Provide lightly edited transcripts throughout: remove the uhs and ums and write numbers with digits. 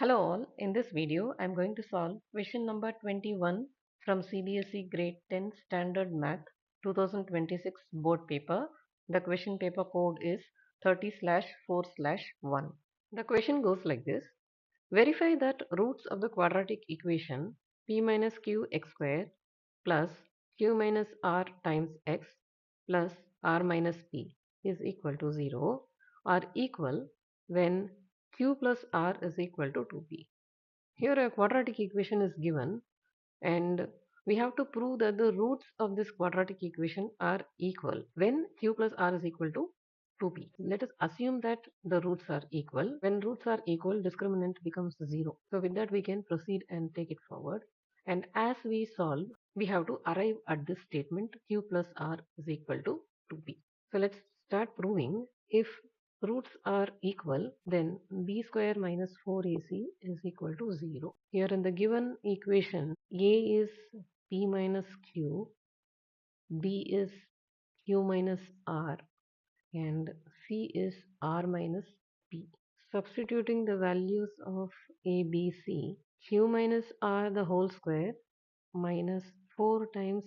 Hello all, in this video I am going to solve question number 21 from CBSE grade 10 standard math 2026 board paper. The question paper code is 30/4/1. The question goes like this. Verify that roots of the quadratic equation p minus q x square plus q minus r times x plus r minus p is equal to 0 are equal when q plus r is equal to 2p. Here a quadratic equation is given and we have to prove that the roots of this quadratic equation are equal when q plus r is equal to 2p. Let us assume that the roots are equal. When roots are equal, discriminant becomes 0. So with that we can proceed and take it forward. And as we solve, we have to arrive at this statement q plus r is equal to 2p. So let's start proving. If roots are equal, then b square minus 4ac is equal to 0. Here in the given equation, a is p minus q, b is q minus r, and c is r minus p. Substituting the values of a, b, c, q minus r the whole square minus 4 times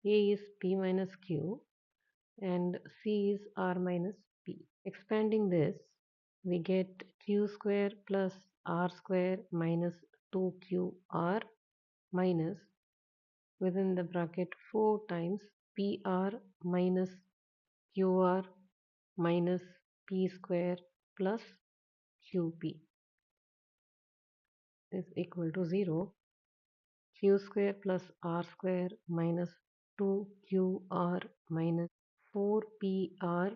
a is p minus q and c is r minus p. Expanding this, we get q square plus r square minus 2qr minus within the bracket 4 times pr minus qr minus p square plus qp is equal to 0. Q square plus r square minus 2qr minus 4pr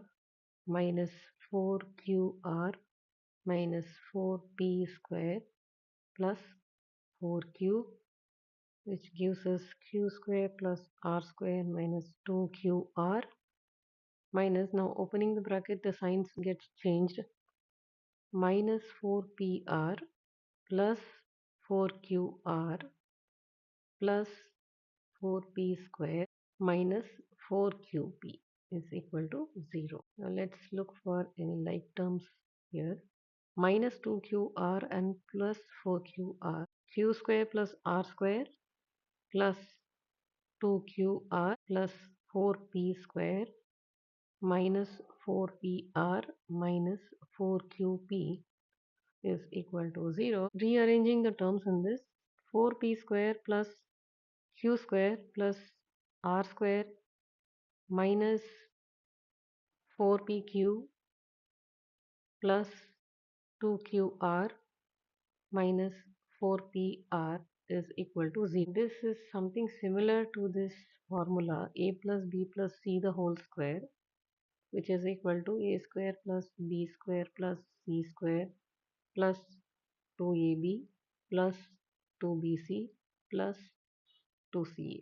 minus 4qr minus 4p square plus 4q, which gives us q square plus r square minus 2qr minus, now opening the bracket the signs gets changed, minus 4pr plus 4qr plus 4p square minus 4qp is equal to 0. Now let's look for any like terms here. Minus 2qr and plus 4qr. Q square plus r square plus 2qr plus 4p square minus 4pr minus 4qp is equal to 0. Rearranging the terms in this, 4p square plus q square plus r square minus 4pq plus 2qr minus 4pr is equal to 0. This is something similar to this formula a plus b plus c the whole square, which is equal to a square plus b square plus c square plus 2ab plus 2bc plus 2ca.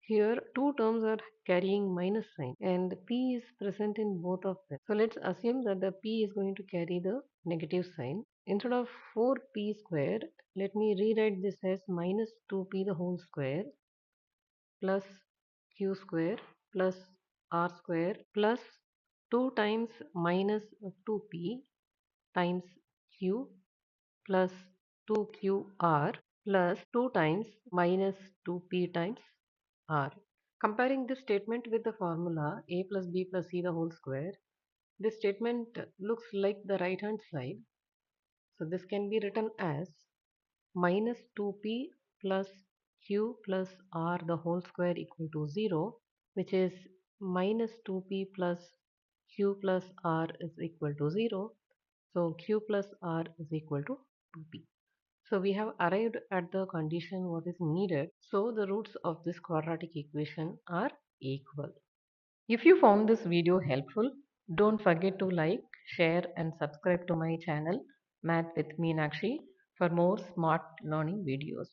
Here two terms are carrying minus sign and p is present in both of them. So let's assume that the p is going to carry the negative sign. Instead of 4p square, let me rewrite this as minus 2p the whole square plus q square plus r square plus 2 times minus 2p times q plus 2qr plus 2 times minus 2p times r. Comparing this statement with the formula a plus b plus c the whole square, this statement looks like the right hand side. So this can be written as minus 2p plus q plus r the whole square equal to 0, which is minus 2p plus q plus r is equal to 0. So q plus r is equal to 2p. So we have arrived at the condition what is needed. So the roots of this quadratic equation are equal. If you found this video helpful, don't forget to like, share and subscribe to my channel Math with Meenakshi for more smart learning videos.